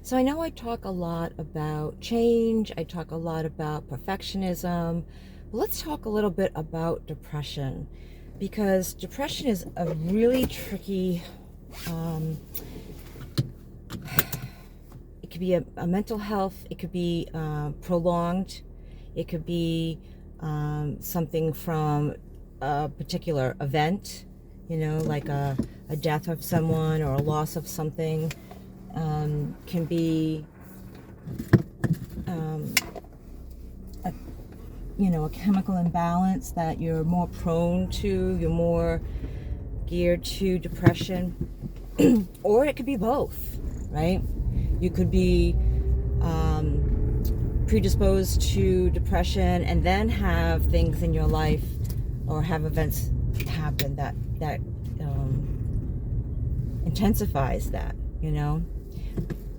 So I know I talk a lot about change, I talk a lot about perfectionism. But let's talk a little bit about depression, because depression is a really tricky, um, it could be a mental health, it could be prolonged, it could be something from a particular event, like a death of someone or a loss of something. Can be um, a, a chemical imbalance that you're more prone to, you're more geared to depression, or it could be both, right? You could be predisposed to depression and then have things in your life or have events happen that intensifies that.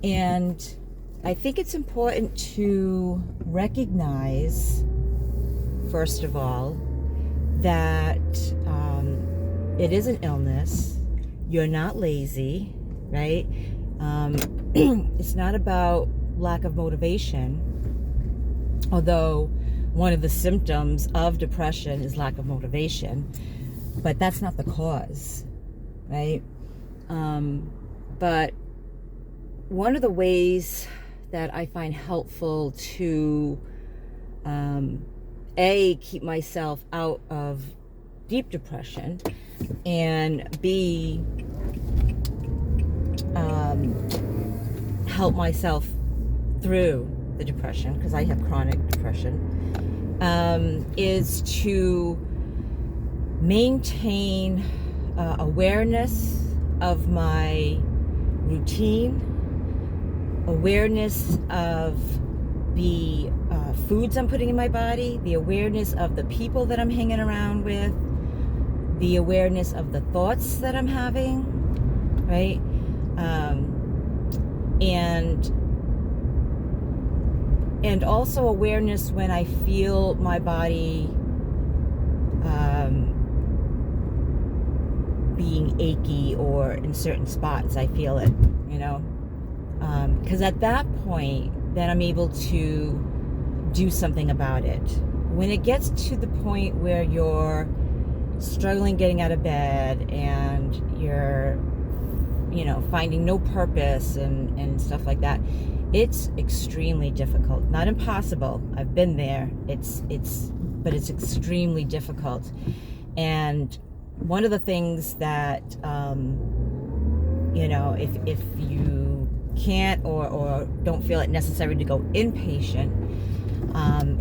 And I think it's important to recognize, first of all, that it is an illness. You're not lazy, right? It's not about lack of motivation, although one of the symptoms of depression is lack of motivation, but that's not the cause, right? But one of the ways that I find helpful to keep myself out of deep depression, and B, help myself through the depression, because I have chronic depression, is to maintain awareness of my routine, awareness of the foods I'm putting in my body, the awareness of the people that I'm hanging around with, the awareness of the thoughts that I'm having, right? And also awareness when I feel my body being achy, or in certain spots I feel it, because at that point, then I'm able to do something about it. When it gets to the point where you're struggling getting out of bed and you're, finding no purpose and stuff like that, it's extremely difficult. Not impossible. I've been there. But it's extremely difficult. And one of the things that, if you can't or don't feel it necessary to go inpatient,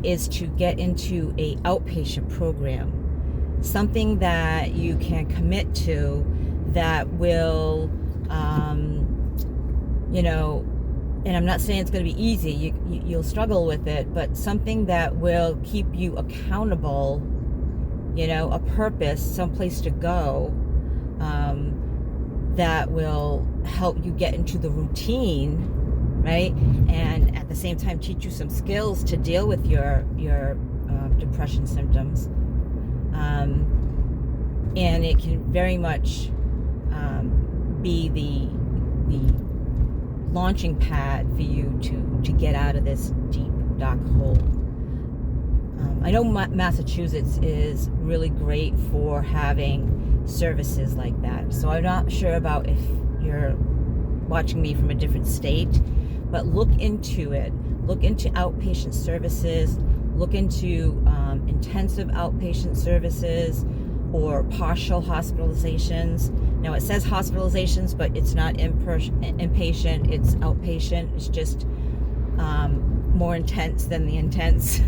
is to get into a outpatient program, something that you can commit to that will, and I'm not saying it's going to be easy, you'll struggle with it, but something that will keep you accountable, a purpose, someplace to go, that will help you get into the routine, right? And at the same time teach you some skills to deal with your depression symptoms. And it can very much be the launching pad for you to get out of this deep, dark hole. I know Massachusetts is really great for having services like that. So I'm not sure about if you're watching me from a different state, but look into it. Look into outpatient services. Look into intensive outpatient services or partial hospitalizations. Now it says hospitalizations, but it's not inpatient, it's outpatient. It's just more intense than the intense,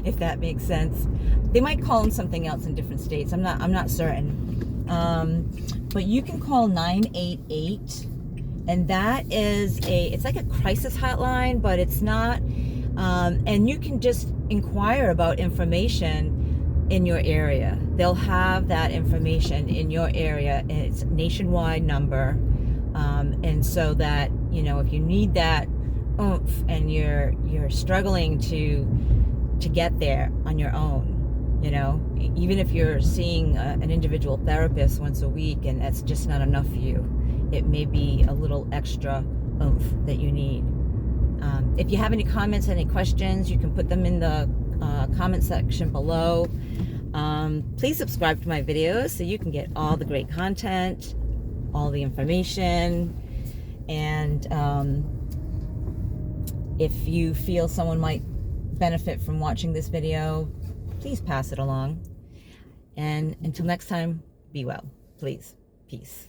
if that makes sense. They might call them something else in different states. I'm not certain. But you can call 988, and that is it's like a crisis hotline, but it's not. And you can just inquire about information in your area. They'll have that information in your area, and it's a nationwide number. And so that, if you need that oomph and you're struggling to get there on your own, even if you're seeing an individual therapist once a week and that's just not enough for you, it may be a little extra oomph that you need. If you have any comments, any questions, you can put them in the comment section below. Please subscribe to my videos so you can get all the great content, all the information, and if you feel someone might benefit from watching this video, please pass it along. And until next time, be well, please. Peace.